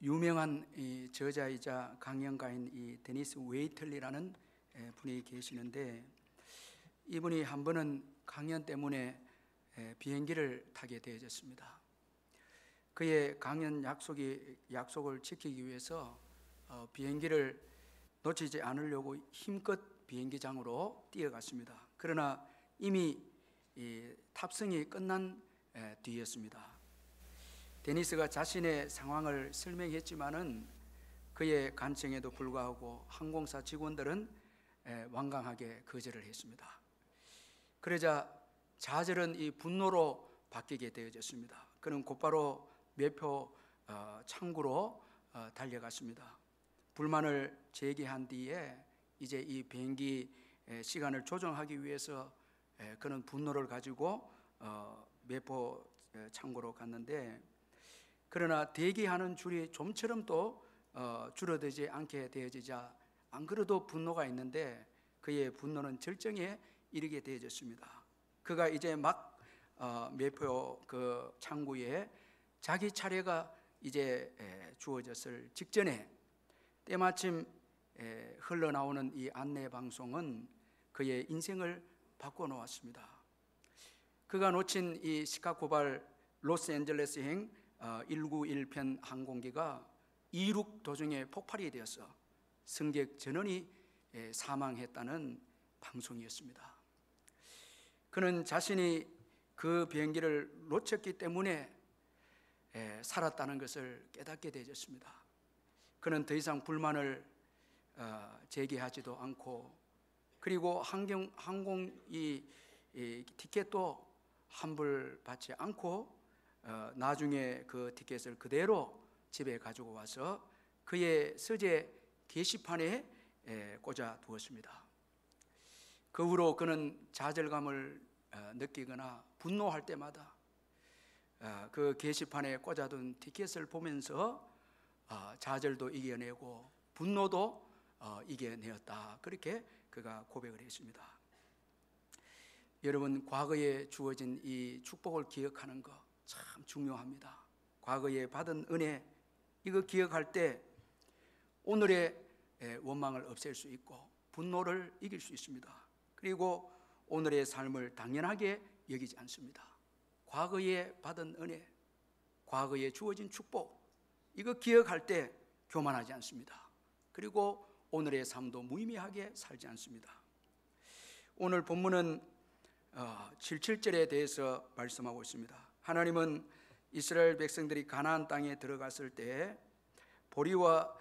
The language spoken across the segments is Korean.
유명한 이 저자이자 강연가인 이 데니스 웨이틀리라는 분이 계시는데, 이분이 한 번은 강연 때문에 비행기를 타게 되어졌습니다. 그의 강연 약속을 지키기 위해서 비행기를 놓치지 않으려고 힘껏 비행기장으로 뛰어갔습니다. 그러나 이미 탑승이 끝난 뒤였습니다. 데니스가 자신의 상황을 설명했지만은 그의 간청에도 불구하고 항공사 직원들은 완강하게 거절을 했습니다. 그러자 좌절은 이 분노로 바뀌게 되어졌습니다. 그는 곧바로 매표 창구로 달려갔습니다. 불만을 제기한 뒤에 이제 이 비행기 시간을 조정하기 위해서 그는 분노를 가지고 매표 창구로 갔는데, 그러나 대기하는 줄이 좀처럼 또 줄어들지 않게 되어지자 안 그래도 분노가 있는데 그의 분노는 절정에 이르게 되어졌습니다. 그가 이제 막 매표 그 창구에 자기 차례가 이제 주어졌을 직전에 때마침 흘러나오는 이 안내 방송은 그의 인생을 바꿔놓았습니다. 그가 놓친 이 시카고발 로스앤젤레스행 191편 항공기가 이륙 도중에 폭발이 되어서 승객 전원이 사망했다는 방송이었습니다. 그는 자신이 그 비행기를 놓쳤기 때문에 살았다는 것을 깨닫게 되었습니다. 그는 더 이상 불만을 제기하지도 않고, 그리고 항공 티켓도 환불받지 않고 나중에 그 티켓을 그대로 집에 가지고 와서 그의 서재 게시판에 꽂아 두었습니다. 그 후로 그는 좌절감을 느끼거나 분노할 때마다 그 게시판에 꽂아둔 티켓을 보면서 좌절도 이겨내고 분노도 이겨내었다, 그렇게 그가 고백을 했습니다. 여러분, 과거에 주어진 이 축복을 기억하는 것 참 중요합니다. 과거에 받은 은혜, 이거 기억할 때 오늘의 원망을 없앨 수 있고 분노를 이길 수 있습니다. 그리고 오늘의 삶을 당연하게 여기지 않습니다. 과거에 받은 은혜, 과거에 주어진 축복, 이거 기억할 때 교만하지 않습니다. 그리고 오늘의 삶도 무의미하게 살지 않습니다. 오늘 본문은 77절에 대해서 말씀하고 있습니다. 하나님은 이스라엘 백성들이 가나안 땅에 들어갔을 때 보리와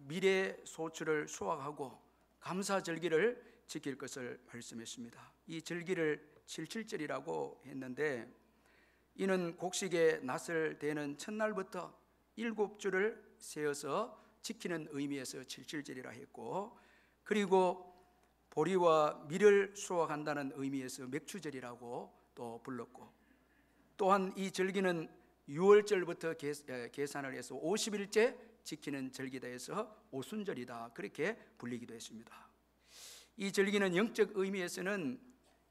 미래 소출을 수확하고 감사절기를 지킬 것을 말씀했습니다. 이 절기를 77절이라고 했는데, 이는 곡식의 낫을 대는 첫날부터 7주를 세어서 지키는 의미에서 77절이라 했고, 그리고 보리와 밀을 수확한다는 의미에서 맥추절이라고 또 불렀고, 또한 이 절기는 6월절부터 계산을 해서 50일째 지키는 절기다 해서 오순절이다, 그렇게 불리기도 했습니다. 이 절기는 영적 의미에서는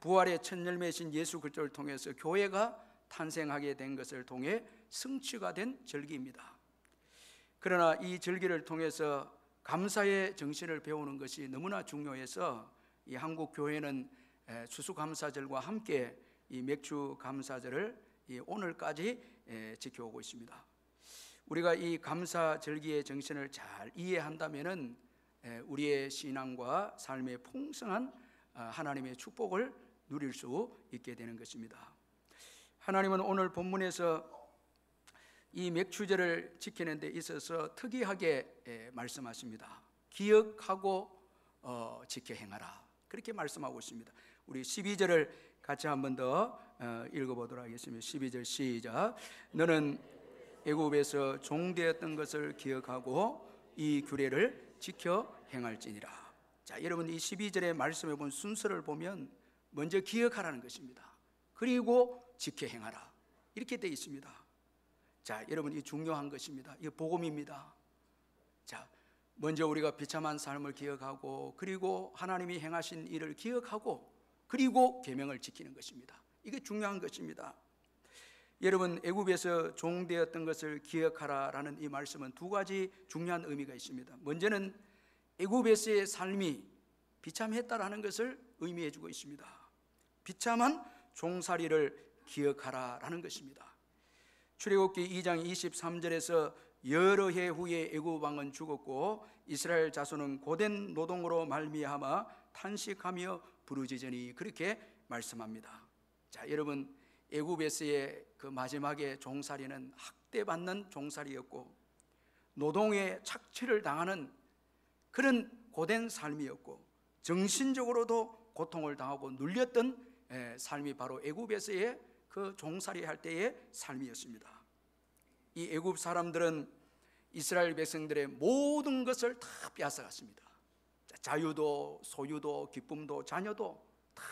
부활의 첫 열매신 예수 그리스도를 통해서 교회가 탄생하게 된 것을 통해 성취가 된 절기입니다. 그러나 이 절기를 통해서 감사의 정신을 배우는 것이 너무나 중요해서 이 한국 교회는 추수감사절과 함께 이 맥주감사절을 오늘까지 지켜오고 있습니다. 우리가 이 감사절기의 정신을 잘 이해한다면은 우리의 신앙과 삶의 풍성한 하나님의 축복을 누릴 수 있게 되는 것입니다. 하나님은 오늘 본문에서 이 맥추절을 지키는 데 있어서 특이하게 말씀하십니다. 기억하고 지켜 행하라, 그렇게 말씀하고 있습니다. 우리 12절을 같이 한 번 더 읽어보도록 하겠습니다. 12절 시작. 너는 애굽에서 종되었던 것을 기억하고 이 규례를 지켜 행할지니라. 자, 여러분, 이 12절의 말씀해 본 순서를 보면 먼저 기억하라는 것입니다. 그리고 지켜 행하라, 이렇게 되어 있습니다. 자, 여러분, 이 중요한 것입니다. 이게 복음입니다. 자, 먼저 우리가 비참한 삶을 기억하고, 그리고 하나님이 행하신 일을 기억하고, 그리고 계명을 지키는 것입니다. 이게 중요한 것입니다. 여러분, 애굽에서 종되었던 것을 기억하라라는 이 말씀은 두 가지 중요한 의미가 있습니다. 먼저는 애굽에서의 삶이 비참했다라는 것을 의미해 주고 있습니다. 비참한 종살이를 기억하라라는 것입니다. 출애굽기 2장 23절에서 여러 해 후에 애굽 왕은 죽었고 이스라엘 자손은 고된 노동으로 말미암아 탄식하며 부르짖으니, 그렇게 말씀합니다. 자, 여러분, 애굽에서의 그 마지막에 종살이는 학대받는 종살이였고 노동에 착취를 당하는 그런 고된 삶이었고 정신적으로도 고통을 당하고 눌렸던 삶이 바로 애굽에서의 그 종살이 할 때의 삶이었습니다. 이 애굽 사람들은 이스라엘 백성들의 모든 것을 다 빼앗아갔습니다. 자유도 소유도 기쁨도 자녀도 다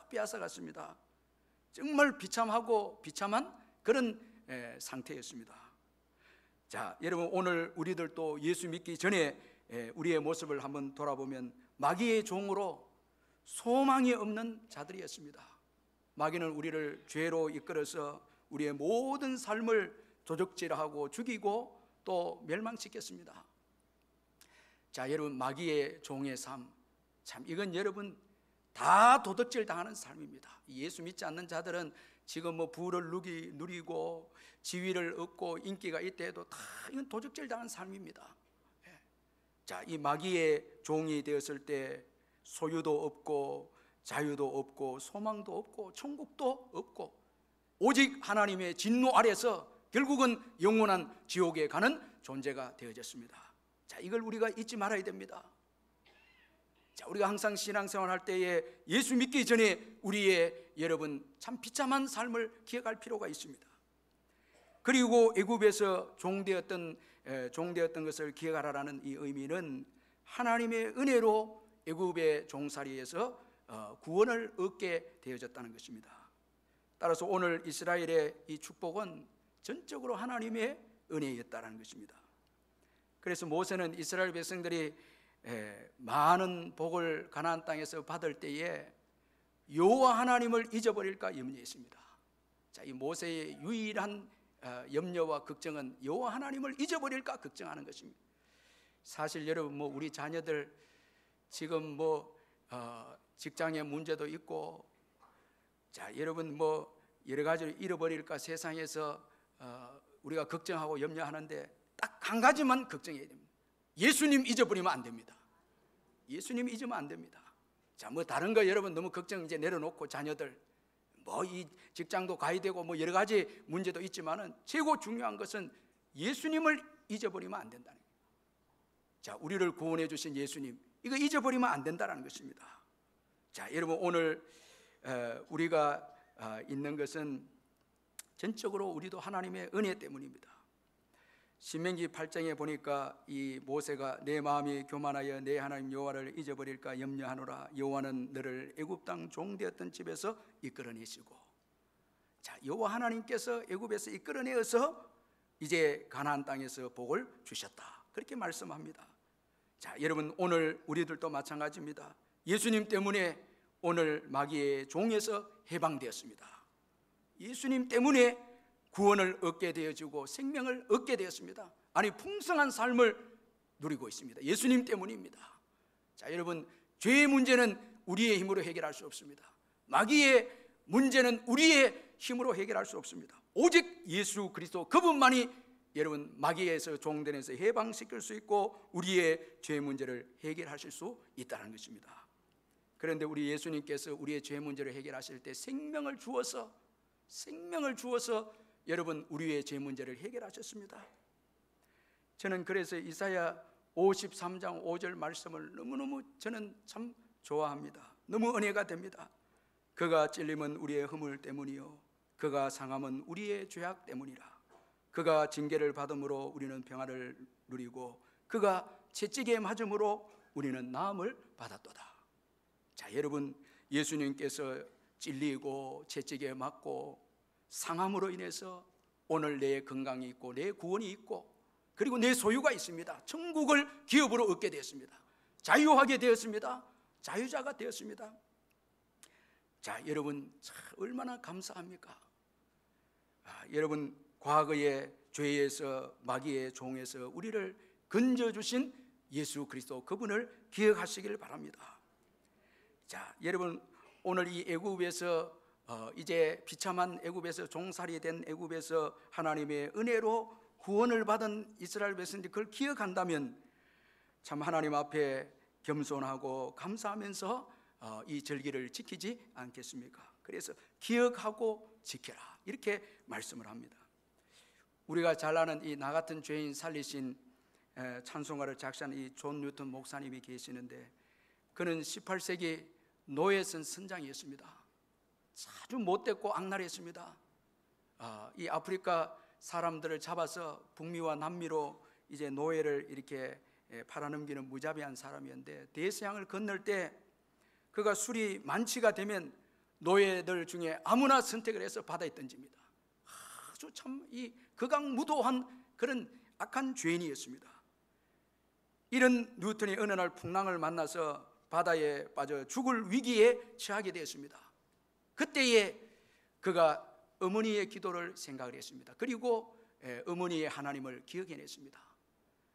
빼앗아갔습니다. 정말 비참하고 비참한 그런 상태였습니다. 자, 여러분, 오늘 우리들도 예수 믿기 전에 우리의 모습을 한번 돌아보면 마귀의 종으로 소망이 없는 자들이었습니다. 마귀는 우리를 죄로 이끌어서 우리의 모든 삶을 도적질하고 죽이고 또 멸망시켰습니다. 자, 여러분, 마귀의 종의 삶, 참 이건 여러분 다 도덕질 당하는 삶입니다. 예수 믿지 않는 자들은 지금 뭐 부를 누리고 지위를 얻고 인기가 있다 해도 다 이건 도적질 당한 삶입니다. 자, 이 마귀의 종이 되었을 때 소유도 없고 자유도 없고 소망도 없고 천국도 없고 오직 하나님의 진노 아래서 결국은 영원한 지옥에 가는 존재가 되어졌습니다. 자, 이걸 우리가 잊지 말아야 됩니다. 자, 우리가 항상 신앙생활 할 때에 예수 믿기 전에 우리의 여러분 참 비참한 삶을 기억할 필요가 있습니다. 그리고 애굽에서 종되었던 것을 기억하라라는 이 의미는 하나님의 은혜로 애굽의 종살이에서 구원을 얻게 되어졌다는 것입니다. 따라서 오늘 이스라엘의 이 축복은 전적으로 하나님의 은혜였다는 것입니다. 그래서 모세는 이스라엘 백성들이 많은 복을 가나안 땅에서 받을 때에 여호와 하나님을 잊어버릴까 염려했습니다. 자, 이 모세의 유일한 염려와 걱정은 여호와 하나님을 잊어버릴까 걱정하는 것입니다. 사실 여러분, 뭐 우리 자녀들 지금 뭐 직장에 문제도 있고, 자, 여러분 뭐 여러 가지를 잃어버릴까 세상에서 우리가 걱정하고 염려하는데 딱 한 가지만 걱정해야 됩니다. 예수님 잊어버리면 안 됩니다. 예수님 잊으면 안 됩니다. 자, 뭐 다른 거 여러분 너무 걱정 이제 내려놓고 자녀들 뭐 이 직장도 가야 되고 뭐 여러 가지 문제도 있지만은 최고 중요한 것은 예수님을 잊어버리면 안 된다는 거예요. 자, 우리를 구원해 주신 예수님, 이거 잊어버리면 안 된다는 것입니다. 자, 여러분, 오늘 우리가 있는 것은 전적으로 우리도 하나님의 은혜 때문입니다. 신명기 8장에 보니까 이 모세가 내 마음이 교만하여 내 하나님 여호와를 잊어버릴까 염려하노라. 여호와는 너를 애굽 땅 종되었던 집에서 이끌어내시고, 자, 여호와 하나님께서 애굽에서 이끌어내어서 이제 가나안 땅에서 복을 주셨다, 그렇게 말씀합니다. 자, 여러분, 오늘 우리들도 마찬가지입니다. 예수님 때문에 오늘 마귀의 종에서 해방되었습니다. 예수님 때문에 구원을 얻게 되어지고 생명을 얻게 되었습니다. 아니, 풍성한 삶을 누리고 있습니다. 예수님 때문입니다. 자, 여러분, 죄의 문제는 우리의 힘으로 해결할 수 없습니다. 마귀의 문제는 우리의 힘으로 해결할 수 없습니다. 오직 예수 그리스도 그분만이 여러분 마귀에서 종된에서 해방시킬 수 있고 우리의 죄 문제를 해결하실 수 있다는 것입니다. 그런데 우리 예수님께서 우리의 죄 문제를 해결하실 때 생명을 주어서 여러분 우리의 죄 문제를 해결하셨습니다. 저는 그래서 이사야 53장 5절 말씀을 너무너무 저는 참 좋아합니다. 너무 은혜가 됩니다. 그가 찔림은 우리의 허물 때문이요 그가 상함은 우리의 죄악 때문이라. 그가 징계를 받음으로 우리는 평안을 누리고 그가 채찍에 맞음으로 우리는 나음을 받았도다. 자, 여러분, 예수님께서 찔리고 채찍에 맞고 상함으로 인해서 오늘 내 건강이 있고 내 구원이 있고 그리고 내 소유가 있습니다. 천국을 기업으로 얻게 되었습니다. 자유하게 되었습니다. 자유자가 되었습니다. 자, 여러분, 참 얼마나 감사합니까? 여러분, 과거의 죄에서, 마귀의 종에서 우리를 건져주신 예수 그리스도, 그분을 기억하시길 바랍니다. 자, 여러분, 오늘 이 애굽에서 이제 비참한 애굽에서, 종살이 된 애굽에서 하나님의 은혜로 구원을 받은 이스라엘 백성들이 그걸 기억한다면 참 하나님 앞에 겸손하고 감사하면서 이 절기를 지키지 않겠습니까? 그래서 기억하고 지켜라, 이렇게 말씀을 합니다. 우리가 잘 아는 이 나 같은 죄인 살리신 찬송가를 작사한 이 존 뉴턴 목사님이 계시는데, 그는 18세기 노예선 선장이었습니다. 아주 못됐고 악랄했습니다. 이 아프리카 사람들을 잡아서 북미와 남미로 이제 노예를 이렇게 팔아넘기는 무자비한 사람이었는데, 대서양을 건널 때 그가 술이 만취가 되면 노예들 중에 아무나 선택을 해서 바다에 던집니다. 아주 참 이 극악무도한 그런 악한 죄인이었습니다. 이런 뉴턴이 어느 날 풍랑을 만나서 바다에 빠져 죽을 위기에 처하게 되었습니다. 그때에 그가 어머니의 기도를 생각을 했습니다. 그리고 어머니의 하나님을 기억해냈습니다.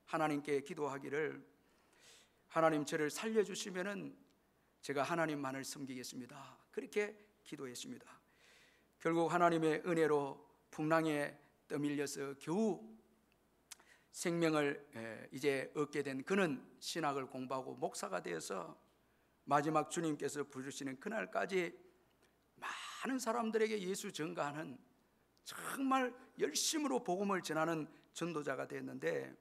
하나님께 기도하기를, 하나님 저를 살려주시면은 제가 하나님만을 섬기겠습니다, 그렇게 기도했습니다. 결국 하나님의 은혜로 풍랑에 떠밀려서 겨우 생명을 이제 얻게 된 그는 신학을 공부하고 목사가 되어서 마지막 주님께서 부르시는 그날까지 많은 사람들에게 예수 전가하는, 정말 열심으로 복음을 전하는 전도자가 됐는데,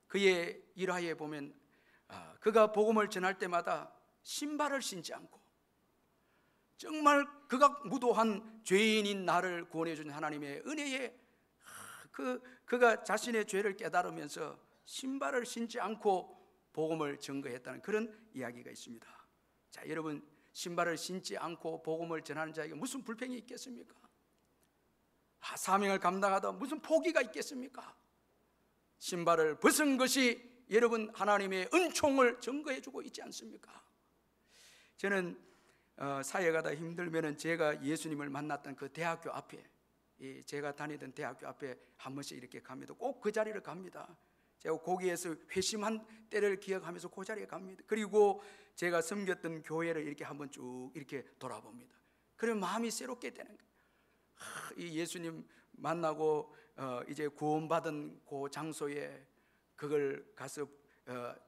그의 일화에 보면 그가 복음을 전할 때마다 신발을 신지 않고, 정말 극악무도한 죄인인 나를 구원해 준 하나님의 은혜에 그가 자신의 죄를 깨달으면서 신발을 신지 않고 복음을 증거했다는 그런 이야기가 있습니다. 자, 여러분, 신발을 신지 않고 복음을 전하는 자에게 무슨 불평이 있겠습니까? 사명을 감당하다 무슨 포기가 있겠습니까? 신발을 벗은 것이 여러분 하나님의 은총을 증거해 주고 있지 않습니까? 저는 사역하다 힘들면은 제가 예수님을 만났던 그 대학교 앞에, 제가 다니던 대학교 앞에 한 번씩 이렇게 갑니다. 꼭 그 자리를 갑니다. 제가 거기에서 회심한 때를 기억하면서 그 자리에 갑니다. 그리고 제가 섬겼던 교회를 이렇게 한번 쭉 이렇게 돌아봅니다. 그러면 마음이 새롭게 되는 거예요. 이 예수님 만나고 이제 구원받은 그 장소에 그걸 가서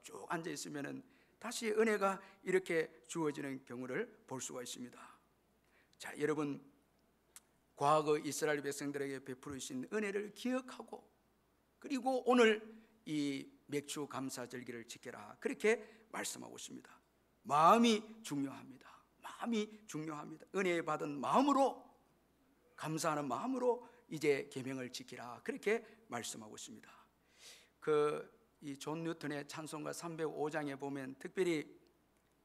쭉 앉아 있으면은 다시 은혜가 이렇게 주어지는 경우를 볼 수가 있습니다. 자, 여러분, 과거 이스라엘 백성들에게 베풀으신 은혜를 기억하고, 그리고 오늘 이 맥주 감사절기를 지켜라, 그렇게 말씀하고 있습니다. 마음이 중요합니다. 마음이 중요합니다. 은혜 받은 마음으로, 감사하는 마음으로 이제 계명을 지키라, 그렇게 말씀하고 있습니다. 이 존 뉴턴의 찬송가 305장에 보면 특별히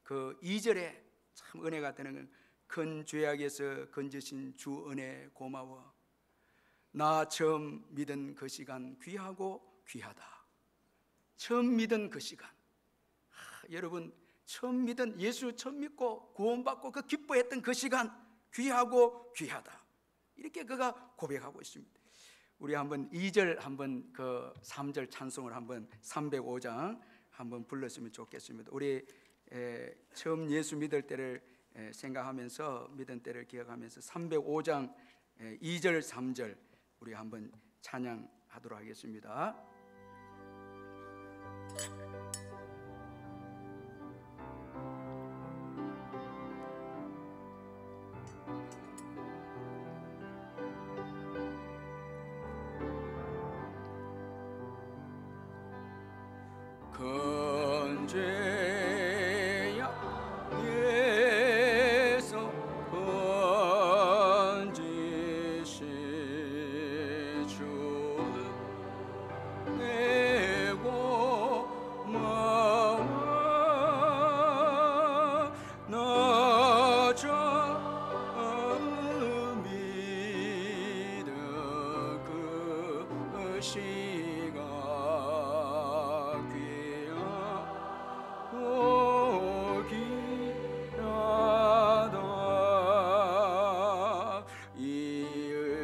그 2절에 참 은혜가 되는 큰 죄악에서 건지신 주 은혜 고마워. 나 처음 믿은 그 시간 귀하고 귀하다. 처음 믿은 그 시간, 여러분, 처음 믿은, 예수 처음 믿고 구원받고 그 기뻐했던 그 시간 귀하고 귀하다, 이렇게 그가 고백하고 있습니다. 우리 한번 2절 한번 그 3절 찬송을 한번 305장 한번 불렀으면 좋겠습니다. 우리 처음 예수 믿을 때를 생각하면서, 믿은 때를 기억하면서 305장 2절 3절 우리 한번 찬양하도록 하겠습니다.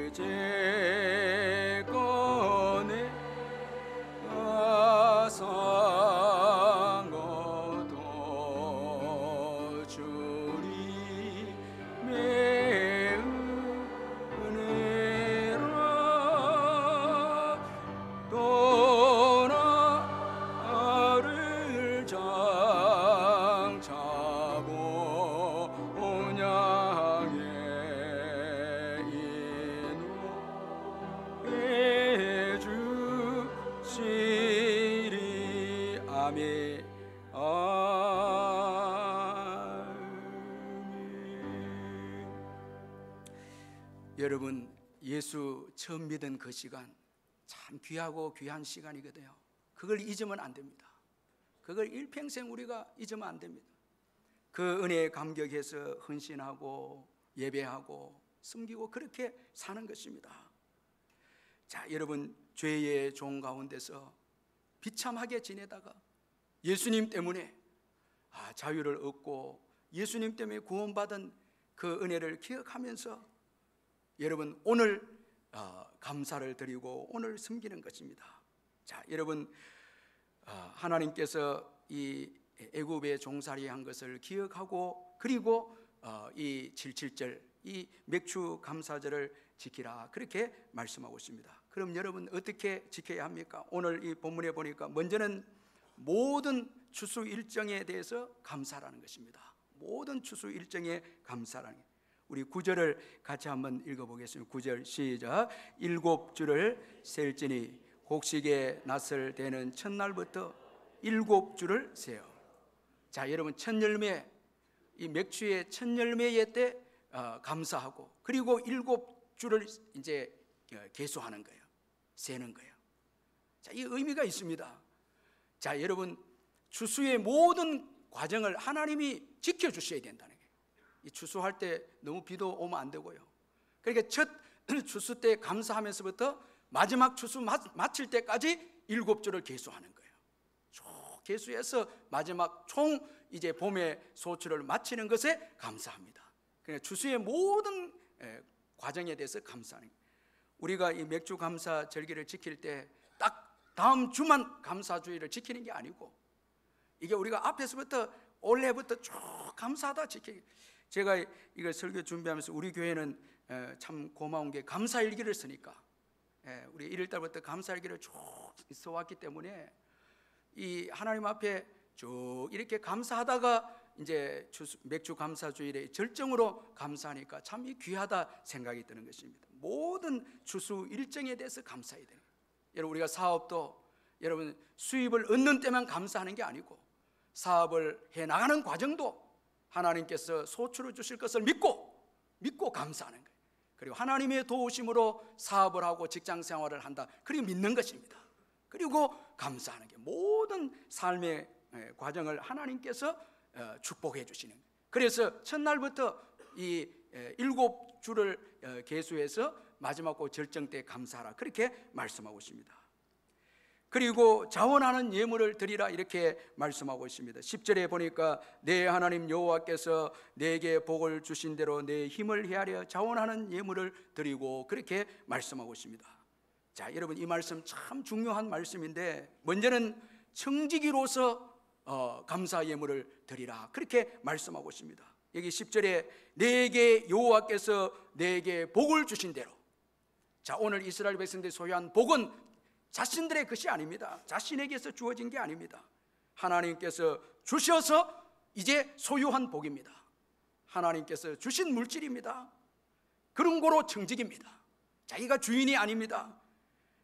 이제 주시리. 아멘. 여러분, 예수 처음 믿은 그 시간 참 귀하고 귀한 시간이거든요. 그걸 잊으면 안 됩니다. 그걸 일평생 우리가 잊으면 안 됩니다. 그 은혜에 감격해서 헌신하고 예배하고 섬기고 그렇게 사는 것입니다. 자, 여러분, 죄의 종 가운데서 비참하게 지내다가 예수님 때문에 자유를 얻고 예수님 때문에 구원받은 그 은혜를 기억하면서 여러분 오늘 감사를 드리고 오늘 섬기는 것입니다. 자, 여러분, 하나님께서 이 애굽에 종살이 한 것을 기억하고 그리고 이 77절 이 맥주 감사절을 지키라 그렇게 말씀하고 있습니다. 그럼 여러분 어떻게 지켜야 합니까? 오늘 이 본문에 보니까 먼저는 모든 추수 일정에 대해서 감사라는 것입니다. 모든 추수 일정에 감사라는 것. 우리 9절을 같이 한번 읽어보겠습니다. 9절 시작. 7주를 셀지니 곡식의 낫을 대는 첫날부터 7주를 세요. 자, 여러분, 첫 열매, 이 맥주의 첫 열매의 때 감사하고 그리고 7주를 이제 계수하는 거예요. 세는 거예요. 자, 이 의미가 있습니다. 자, 여러분, 추수의 모든 과정을 하나님이 지켜주셔야 된다는 거예요. 이 추수할 때 너무 비도 오면 안 되고요. 그러니까 첫 추수 때 감사하면서부터 마지막 추수 마칠 때까지 7주를 계수하는 거예요. 쭉 계수해서 마지막 총 이제 봄의 소출을 마치는 것에 감사합니다. 그러니까 추수의 모든 과정에 대해서 감사하는 거예요. 우리가 이 맥주 감사 절기를 지킬 때 딱 다음 주만 감사주의를 지키는 게 아니고 이게 우리가 앞에서부터 올해부터 쭉 감사하다 지키기. 제가 이거 설교 준비하면서 우리 교회는 참 고마운 게 감사일기를 쓰니까 우리 1월달부터 감사일기를 쭉 써왔기 때문에 이 하나님 앞에 쭉 이렇게 감사하다가 이제 맥주 감사주일의 절정으로 감사하니까 참 귀하다 생각이 드는 것입니다. 모든 추수 일정에 대해서 감사해야 돼요. 여러분, 우리가 사업도 여러분 수입을 얻는 때만 감사하는 게 아니고 사업을 해나가는 과정도 하나님께서 소출을 주실 것을 믿고 감사하는 거예요. 그리고 하나님의 도우심으로 사업을 하고 직장 생활을 한다. 그리고 믿는 것입니다. 그리고 감사하는 게 모든 삶의 과정을 하나님께서 축복해 주시는 거예요. 그래서 첫날부터 이 7주를 계수해서 마지막 그 절정 때 감사하라 그렇게 말씀하고 있습니다. 그리고 자원하는 예물을 드리라 이렇게 말씀하고 있습니다. 10절에 보니까 내 하나님 여호와께서 내게 복을 주신 대로 내 힘을 헤아려 자원하는 예물을 드리고 그렇게 말씀하고 있습니다. 자, 여러분, 이 말씀 참 중요한 말씀인데 먼저는 청지기로서 감사 예물을 드리라 그렇게 말씀하고 있습니다. 여기 10절에 내게 여호와께서 내게 복을 주신 대로. 자, 오늘 이스라엘 백성들이 소유한 복은 자신들의 것이 아닙니다. 자신에게서 주어진 게 아닙니다. 하나님께서 주셔서 이제 소유한 복입니다. 하나님께서 주신 물질입니다. 그런 거로 청직입니다. 자기가 주인이 아닙니다.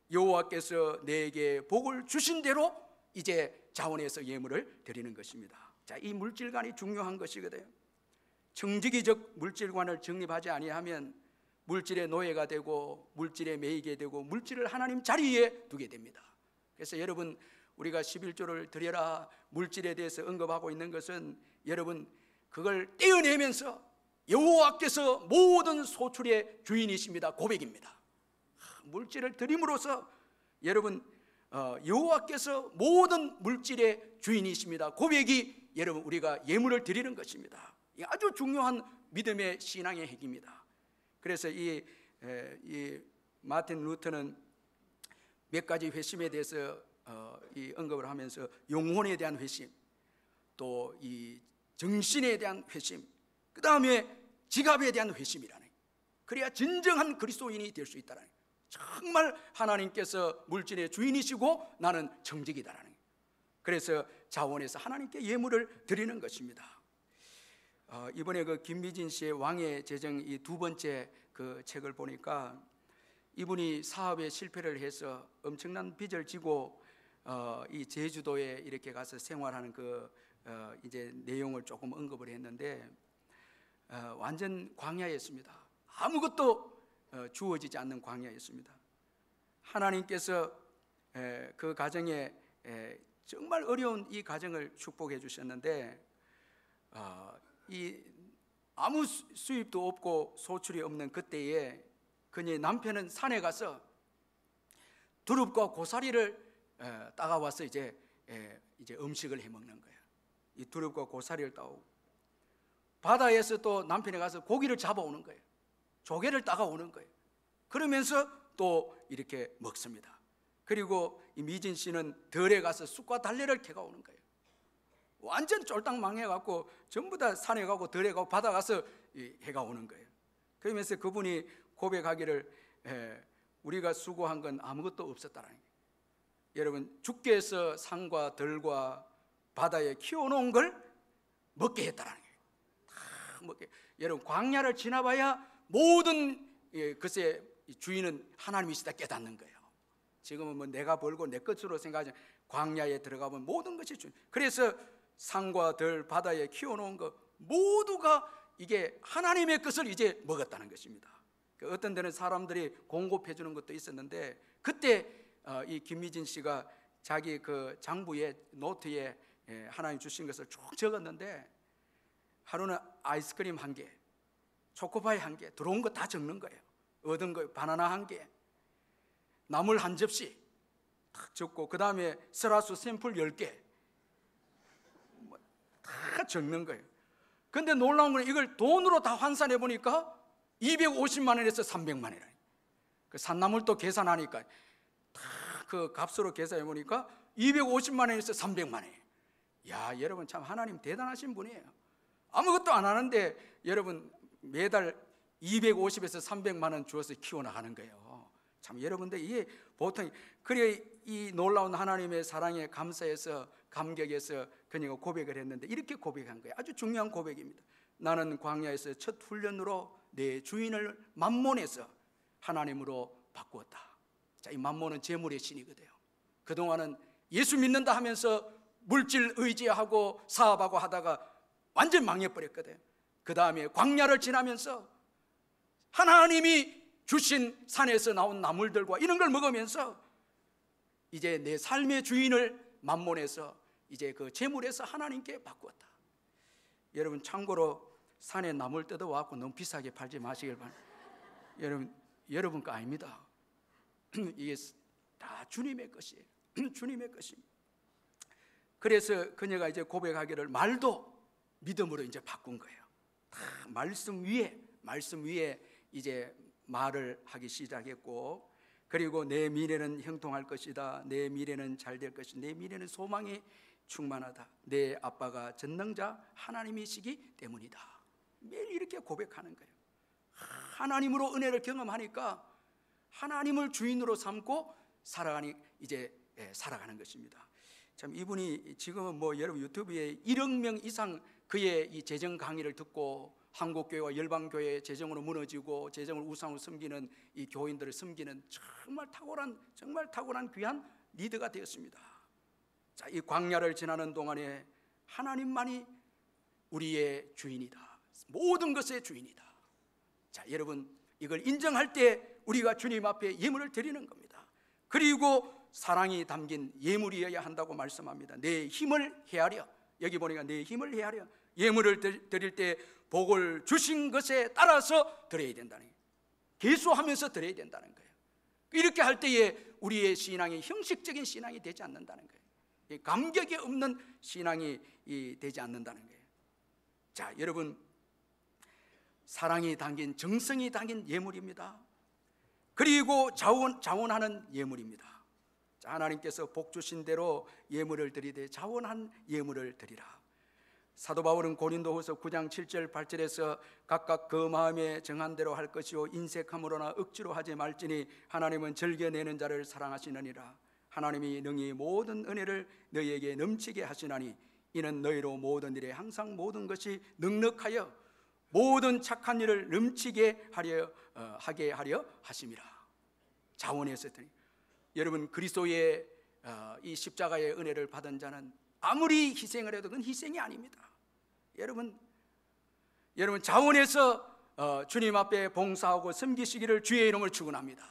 여호와께서 내게 복을 주신 대로 이제 자원해서 예물을 드리는 것입니다. 자, 이 물질관이 중요한 것이거든요. 청지기적 물질관을 정립하지 아니하면 물질의 노예가 되고 물질에 매이게 되고 물질을 하나님 자리에 두게 됩니다. 그래서 여러분, 우리가 11조를 드려라 물질에 대해서 언급하고 있는 것은 여러분 그걸 떼어내면서 여호와께서 모든 소출의 주인이십니다 고백입니다. 물질을 드림으로써 여러분 여호와께서 모든 물질의 주인이십니다 고백이 여러분 우리가 예물을 드리는 것입니다. 이게 아주 중요한 믿음의 신앙의 핵입니다. 그래서 이 마틴 루터는 몇 가지 회심에 대해서 이 언급을 하면서 영혼에 대한 회심, 또 이 정신에 대한 회심, 그 다음에 지갑에 대한 회심이라는, 그래야 진정한 그리스도인이 될 수 있다는, 정말 하나님께서 물질의 주인이시고 나는 정직이다라는. 그래서 자원해서 하나님께 예물을 드리는 것입니다. 이번에 그 김미진 씨의 왕의 재정 이 두 번째 그 책을 보니까 이분이 사업에 실패를 해서 엄청난 빚을 지고 이 제주도에 이렇게 가서 생활하는 이제 내용을 조금 언급을 했는데, 완전 광야였습니다. 아무것도 주어지지 않는 광야였습니다. 하나님께서 그 가정에 정말 어려운 이 가정을 축복해 주셨는데, 이 아무 수입도 없고 소출이 없는 그때에 그녀의 남편은 산에 가서 두릅과 고사리를 따가와서 이제 음식을 해 먹는 거예요. 이 두릅과 고사리를 따오고, 바다에서 또 남편이 가서 고기를 잡아오는 거예요. 조개를 따가오는 거예요. 그러면서 또 이렇게 먹습니다. 그리고 이 미진 씨는 들에 가서 쑥과 달래를 캐가 오는 거예요. 완전 쫄딱 망해갖고 전부 다 산에 가고 들에 가고 바다 가서 해가 오는 거예요. 그러면서 그분이 고백하기를, 우리가 수고한 건 아무것도 없었다는 거예요. 여러분, 주께서 산과 들과 바다에 키워놓은 걸 먹게 했다는 거예요. 다 먹게. 여러분, 광야를 지나봐야 모든 그새 주인은 하나님이시다 깨닫는 거예요. 지금은 뭐 내가 벌고 내 것으로 생각하지, 광야에 들어가면 모든 것이 주인. 그래서 산과 들, 바다에 키워놓은 것 모두가 이게 하나님의 것을 이제 먹었다는 것입니다. 어떤 데는 사람들이 공급해 주는 것도 있었는데, 그때 이 김미진 씨가 자기 그 장부에 노트에 하나님 주신 것을 쭉 적었는데, 하루는 아이스크림 1개, 초코파이 1개, 들어온 거 다 적는 거예요. 얻은 거 바나나 1개, 나물 1접시 딱 적고, 그 다음에 설화수 샘플 10개 다 적는 거예요. 근데 놀라운 건 이걸 돈으로 다 환산해 보니까 250만 원에서 300만 원이에요. 그 산나물도 계산하니까 다 그 값으로 계산해 보니까 250만 원에서 300만 원이에요. 야, 여러분 참 하나님 대단하신 분이에요. 아무것도 안 하는데 여러분 매달 250에서 300만 원 주어서 키워나가는 거예요. 참 여러분들 이게 보통, 그래 이 놀라운 하나님의 사랑에 감사해서 감격해서 그녀가 고백을 했는데, 이렇게 고백한 거예요. 아주 중요한 고백입니다. 나는 광야에서 첫 훈련으로 내 주인을 맘몬에서 하나님으로 바꾸었다. 자, 이 맘몬은 재물의 신이거든요. 그동안은 예수 믿는다 하면서 물질 의지하고 사업하고 하다가 완전 망해버렸거든요. 그 다음에 광야를 지나면서 하나님이 주신 산에서 나온 나물들과 이런 걸 먹으면서 이제 내 삶의 주인을 맘몬에서 이제 그 재물에서 하나님께 바꾸었다. 여러분 참고로 산에 나물 뜯어와갖고 너무 비싸게 팔지 마시길 바랍니다. 여러분 거 아닙니다. 이게 다 주님의 것이에요. 주님의 것입니다. 그래서 그녀가 이제 고백하기를 말도 믿음으로 이제 바꾼 거예요. 다 말씀 위에 이제 말을 하기 시작했고, 그리고 내 미래는 형통할 것이다. 내 미래는 잘 될 것이다. 내 미래는 소망이 충만하다. 내 아빠가 전능자 하나님이시기 때문이다. 매일 이렇게 고백하는 거예요. 하나님으로 은혜를 경험하니까 하나님을 주인으로 삼고 살아가는 것입니다. 참 이분이 지금은 뭐 여러분 유튜브에 1억 명 이상 그의 이 재정 강의를 듣고 한국교회와 열방교회 재정으로 무너지고 재정을 우상으로 섬기는 이 교인들을 섬기는 정말 탁월한 귀한 리더가 되었습니다. 자, 이 광야를 지나는 동안에 하나님만이 우리의 주인이다. 모든 것의 주인이다. 자, 여러분 이걸 인정할 때 우리가 주님 앞에 예물을 드리는 겁니다. 그리고 사랑이 담긴 예물이어야 한다고 말씀합니다. 내 힘을 헤아려, 여기 보니까 내 힘을 헤아려 예물을 드릴 때 복을 주신 것에 따라서 드려야 된다는 거예요. 계수하면서 드려야 된다는 거예요. 이렇게 할 때에 우리의 신앙이 형식적인 신앙이 되지 않는다는 거예요. 감격이 없는 신앙이 되지 않는다는 거예요. 자, 여러분 사랑이 담긴, 정성이 담긴 예물입니다. 그리고 자원하는 예물입니다. 자, 하나님께서 복 주신 대로 예물을 드리되 자원한 예물을 드리라. 사도 바울은 고린도후서 9장 7절 8절에서 각각 그 마음에 정한 대로 할 것이요 인색함으로나 억지로 하지 말지니 하나님은 즐겨내는 자를 사랑하시느니라. 하나님이 능히 모든 은혜를 너희에게 넘치게 하시나니 이는 너희로 모든 일에 항상 모든 것이 넉넉하여 모든 착한 일을 넘치게 하게 하려 하심이라. 자원해서 드리. 여러분, 그리스도의 이 십자가의 은혜를 받은 자는 아무리 희생을 해도 그건 희생이 아닙니다. 여러분 자원해서 주님 앞에 봉사하고 섬기시기를 주의 이름으로 축원합니다.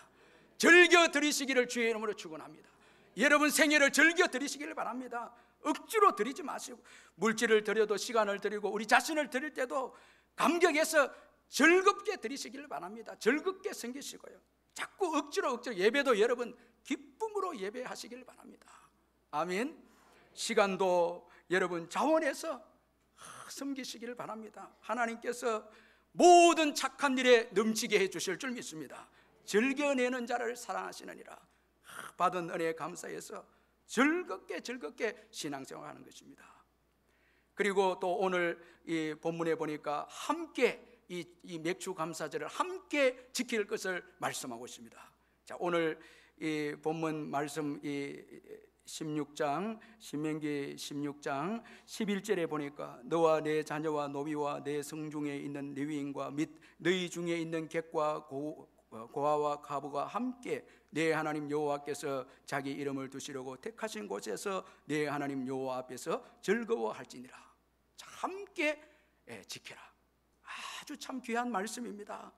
즐겨 드리시기를 주의 이름으로 축원합니다. 여러분 생애를 즐겨 드리시기를 바랍니다. 억지로 드리지 마시고, 물질을 드려도 시간을 드리고 우리 자신을 드릴 때도 감격해서 즐겁게 드리시기를 바랍니다. 즐겁게 섬기시고요. 자꾸 억지로 예배도 여러분 기쁨으로 예배하시기를 바랍니다. 아멘. 시간도 여러분 자원해서 섬기시기를 바랍니다. 하나님께서 모든 착한 일에 넘치게 해주실 줄 믿습니다. 즐겨내는 자를 사랑하시느니라. 받은 은혜에 감사해서 즐겁게 신앙생활하는 것입니다. 그리고 또 오늘 이 본문에 보니까 함께 이 맥주 감사절을 함께 지킬 것을 말씀하고 있습니다. 자, 오늘 이 본문 말씀 이 16장 신명기 16장 11절에 보니까 너와 내 자녀와 노비와 내 성중에 있는 레위인과 및 너희 중에 있는 객과 고아와 과부가 함께 내 하나님 여호와께서 자기 이름을 두시려고 택하신 곳에서 내 하나님 여호와 앞에서 즐거워할지니라. 자, 함께 지켜라. 아주 참 귀한 말씀입니다.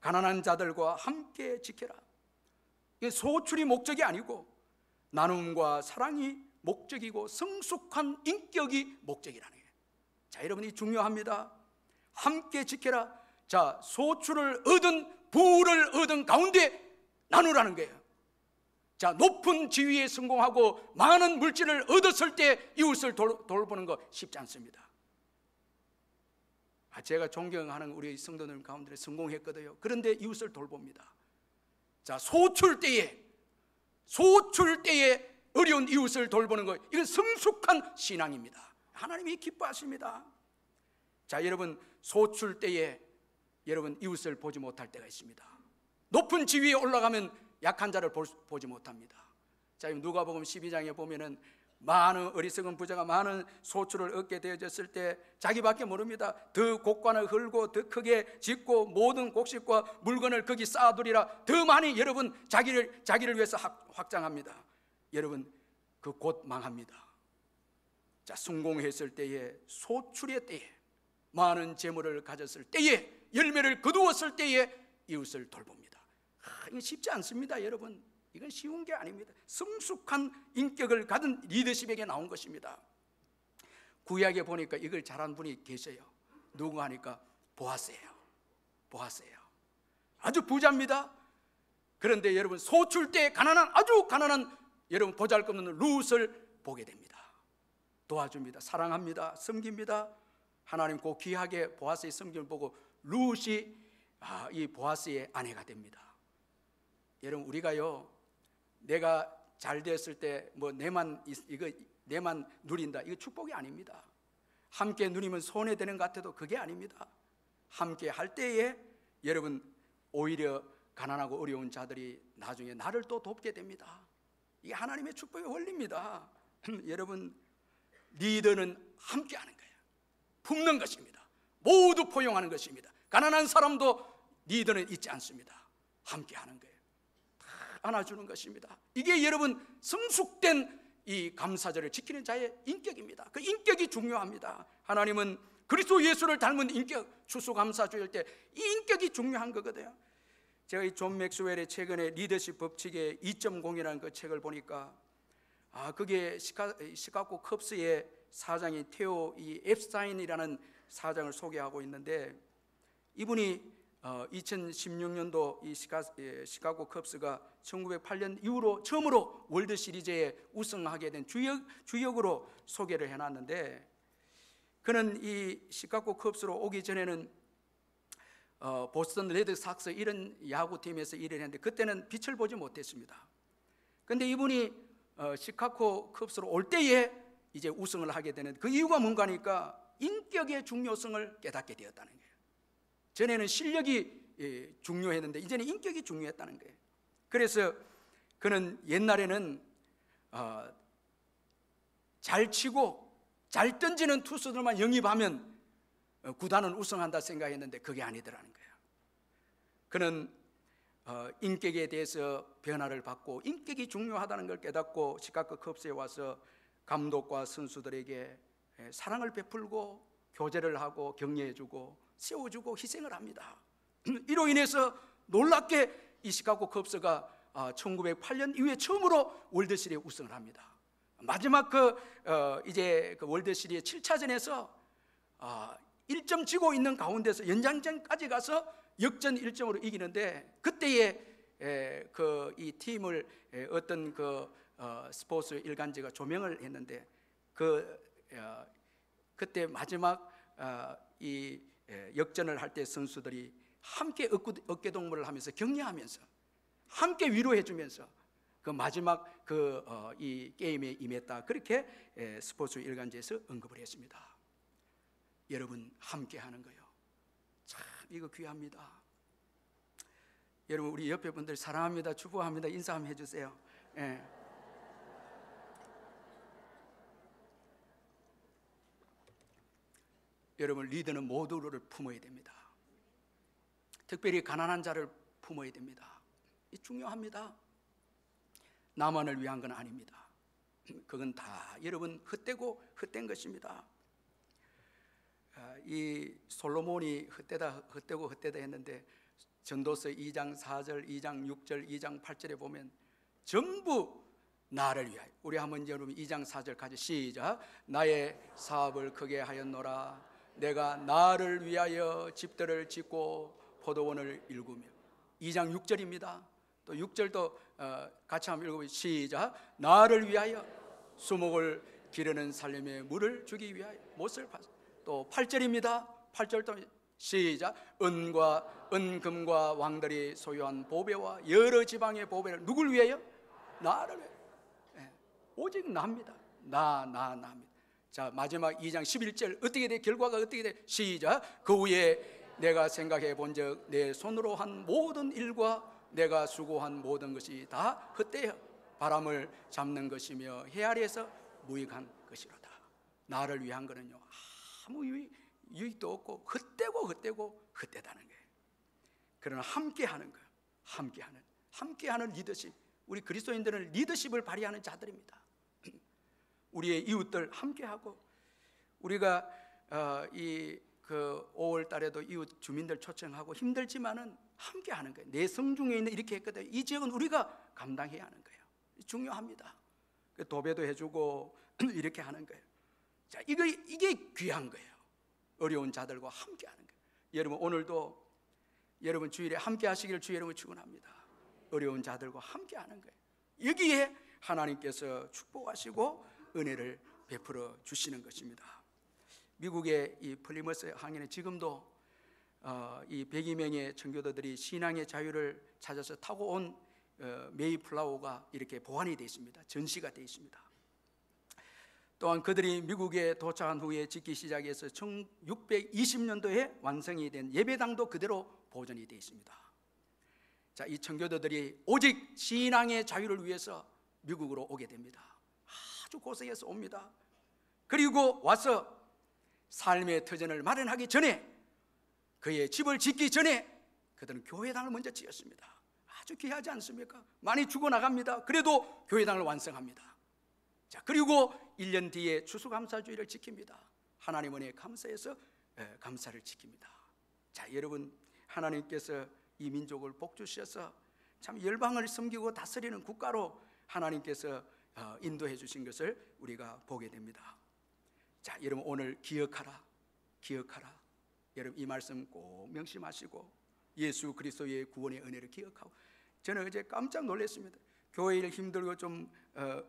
가난한 자들과 함께 지켜라. 이게 소출이 목적이 아니고 나눔과 사랑이 목적이고 성숙한 인격이 목적이라는 거예요. 자, 여러분이 중요합니다. 함께 지켜라. 자, 소출을 얻은 부를 얻은 가운데 나누라는 거예요. 자, 높은 지위에 성공하고 많은 물질을 얻었을 때 이웃을 돌보는 거 쉽지 않습니다. 제가 존경하는 우리 성도들 가운데 성공했거든요. 그런데 이웃을 돌봅니다. 자, 소출 때에 어려운 이웃을 돌보는 거, 이건 성숙한 신앙입니다. 하나님이 기뻐하십니다. 자, 여러분 소출 때에 여러분 이웃을 보지 못할 때가 있습니다. 높은 지위에 올라가면 약한 자를 보지 못합니다. 자, 누가복음 12장에 보면은 많은 어리석은 부자가 많은 소출을 얻게 되어졌을 때 자기밖에 모릅니다. 더 곡관을 헐고 더 크게 짓고 모든 곡식과 물건을 거기 쌓아두리라. 더 많이 여러분 자기를 위해서 확장합니다. 여러분 그 곧 망합니다. 자, 성공했을 때에, 소출의 때에, 많은 재물을 가졌을 때에, 열매를 거두었을 때에 이웃을 돌봅니다. 이건 쉽지 않습니다. 여러분, 이건 쉬운 게 아닙니다. 성숙한 인격을 가진 리더십에게 나온 것입니다. 구약에 보니까 이걸 잘한 분이 계세요. 누구 하니까 보아스예요. 아주 부자입니다. 그런데 여러분 소출 때 아주 가난한 여러분 보잘것없는 룻을 보게 됩니다. 도와줍니다. 사랑합니다. 섬깁니다. 하나님 그 귀하게 보아스의 섬김을 보고 룻이 이 보아스의 아내가 됩니다. 여러분, 우리가요, 내가 잘 됐을 때 뭐 내만 누린다, 이거 축복이 아닙니다. 함께 누리면 손해되는 것 같아도 그게 아닙니다. 함께 할 때에 여러분 오히려 가난하고 어려운 자들이 나중에 나를 또 돕게 됩니다. 이게 하나님의 축복의 원리입니다. 여러분, 리더는 함께 하는 거예요. 품는 것입니다. 모두 포용하는 것입니다. 가난한 사람도 리더는 잊지 않습니다. 함께 하는 거예요. 다 안아주는 것입니다. 이게 여러분 성숙된 이 감사절을 지키는 자의 인격입니다. 그 인격이 중요합니다. 하나님은 그리스도 예수를 닮은 인격, 추수감사주일 때 이 인격이 중요한 거거든요. 제가 이 존 맥스웰의 최근에 리더십 법칙의 2.0이라는 그 책을 보니까 그게 시카고 컵스의 사장인 테오 이 앱스타인이라는 사장을 소개하고 있는데, 이분이 2016년도 이 시카고 컵스가 1908년 이후로 처음으로 월드 시리즈에 우승하게 된 주역으로 소개를 해놨는데, 그는 이 시카고 컵스로 오기 전에는 보스턴 레드삭스 이런 야구팀에서 일을 했는데 그때는 빛을 보지 못했습니다. 그런데 이분이 시카고 컵스로 올 때에 이제 우승을 하게 되는 그 이유가 뭔가 하니까 인격의 중요성을 깨닫게 되었다는 거예요. 전에는 실력이 중요했는데 이제는 인격이 중요했다는 거예요. 그래서 그는 옛날에는 잘 치고 잘 던지는 투수들만 영입하면 구단은 우승한다 생각했는데 그게 아니더라는 거예요. 그는 인격에 대해서 변화를 받고 인격이 중요하다는 걸 깨닫고 시카고 컵스에 와서 감독과 선수들에게 사랑을 베풀고 교제를 하고 격려해주고 세워주고 희생을 합니다. 이로 인해서 놀랍게 이 시카고 컵스가 1908년 이후에 처음으로 월드시리즈 우승을 합니다. 마지막 이제 그 월드시리즈 7차전에서 1점 지고 있는 가운데서 연장전까지 가서 역전 1점으로 이기는데, 그때에 이 팀을 어떤 스포츠 일간지가 조명을 했는데 그때 마지막 이 역전을 할 때 선수들이 함께 어깨동무를 하면서 격려하면서 함께 위로해주면서 그 마지막 이 게임에 임했다, 그렇게 스포츠 일간지에서 언급을 했습니다. 여러분, 함께하는 거요, 참 이거 귀합니다. 여러분, 우리 옆에 분들 사랑합니다, 축복합니다, 인사 한번 해주세요. 여러분, 리더는 모두를 품어야 됩니다. 특별히 가난한 자를 품어야 됩니다. 이 중요합니다. 나만을 위한 건 아닙니다. 그건 다 여러분 헛된 것입니다. 이 솔로몬이 헛되고 했는데 전도서 2장 4절, 2장 6절, 2장 8절에 보면 전부 나를 위하여. 우리 한번 여러분 2장 4절 같이 시작. 나의 사업을 크게 하였노라. 내가 나를 위하여 집들을 짓고 포도원을 일구며. 2장 6절입니다. 또 6절도 같이 한번 읽어보시죠. 시작. 나를 위하여 수목을 기르는 살림에 물을 주기 위하여 못을 파서. 또 8절입니다. 8절도 시작. 은금과 왕들이 소유한 보배와 여러 지방의 보배를 누굴 위하여? 나를 위하여. 오직 나입니다. 나입니다. 자, 마지막 2장 11절 어떻게 돼? 결과가 어떻게 돼? 시작. 그 후에 내가 생각해 본즉 내 손으로 한 모든 일과 내가 수고한 모든 것이 다 헛되어 바람을 잡는 것이며 해 아래에서 무익한 것이로다. 나를 위한 거는요, 아무 유익도 없고 헛되다는 거예요. 그러나 함께하는 거예요. 함께하는 리더십. 우리 그리스도인들은 리더십을 발휘하는 자들입니다. 우리의 이웃들 함께하고, 우리가 5월 달에도 이웃 주민들 초청하고 힘들지만은 함께하는 거예요. 내 성중에 있는 이렇게 했거든요. 이 지역은 우리가 감당해야 하는 거예요. 중요합니다. 도배도 해주고 이렇게 하는 거예요. 자, 이게 귀한 거예요. 어려운 자들과 함께하는 거예요. 여러분, 오늘도 여러분 주일에 함께하시기를 주의 이름으로 축원합니다. 어려운 자들과 함께하는 거예요. 여기에 하나님께서 축복하시고 은혜를 베풀어 주시는 것입니다. 미국의 이 플리머스 항에는 지금도 이 102명의 청교도들이 신앙의 자유를 찾아서 타고 온 메이플라워가 이렇게 보관이 되어 있습니다. 전시가 되어 있습니다. 또한 그들이 미국에 도착한 후에 짓기 시작해서 1620년도에 완성이 된 예배당도 그대로 보존이 되어 있습니다. 자, 이 청교도들이 오직 신앙의 자유를 위해서 미국으로 오게 됩니다. 아주 고생해서 옵니다. 그리고 와서 삶의 터전을 마련하기 전에, 그의 집을 짓기 전에 그들은 교회당을 먼저 지었습니다. 아주 귀하지 않습니까? 많이 죽어나갑니다. 그래도 교회당을 완성합니다. 자, 그리고 1년 뒤에 추수감사주의를 지킵니다. 하나님 은혜에 감사해서 감사를 지킵니다. 자, 여러분, 하나님께서 이 민족을 복주셔서 참 열방을 섬기고 다스리는 국가로 하나님께서 인도해 주신 것을 우리가 보게 됩니다. 자, 여러분, 오늘 기억하라. 여러분, 이 말씀 꼭 명심하시고 예수 그리스도의 구원의 은혜를 기억하고. 저는 어제 깜짝 놀랐습니다. 교회 일 힘들고 좀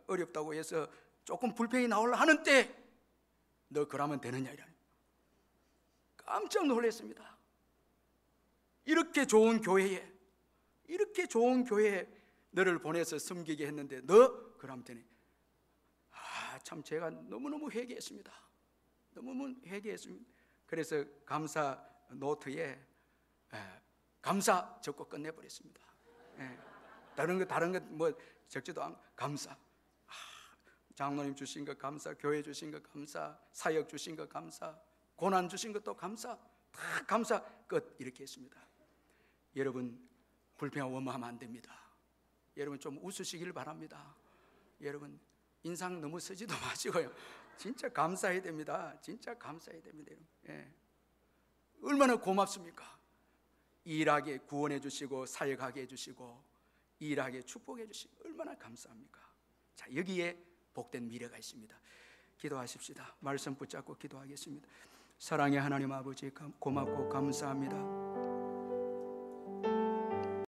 어렵다고 해서 조금 불평이 나오려 하는 때 너 그러면 되느냐 이러니 깜짝 놀랐습니다. 이렇게 좋은 교회에 너를 보내서 섬기게 했는데 너 그러면 되니. 참 제가 너무너무 회개했습니다. 그래서 감사 노트에 감사 적고 끝내버렸습니다. 다른 거 뭐 적지도 않고 감사. 장로님 주신 거 감사, 교회 주신 거 감사, 사역 주신 거 감사, 고난 주신 것도 감사, 다 감사 끝. 이렇게 했습니다. 여러분, 불평하고 원망하면 안 됩니다. 여러분 좀 웃으시길 바랍니다. 여러분 인상 너무 쓰지도 마시고요. 진짜 감사해야 됩니다. 진짜 감사해야 됩니다. 예. 얼마나 고맙습니까? 일하게 구원해 주시고 사역하게 해 주시고 일하게 축복해 주시고 얼마나 감사합니까? 자, 여기에 복된 미래가 있습니다. 기도하십시다. 말씀 붙잡고 기도하겠습니다. 사랑의 하나님 아버지 고맙고 감사합니다.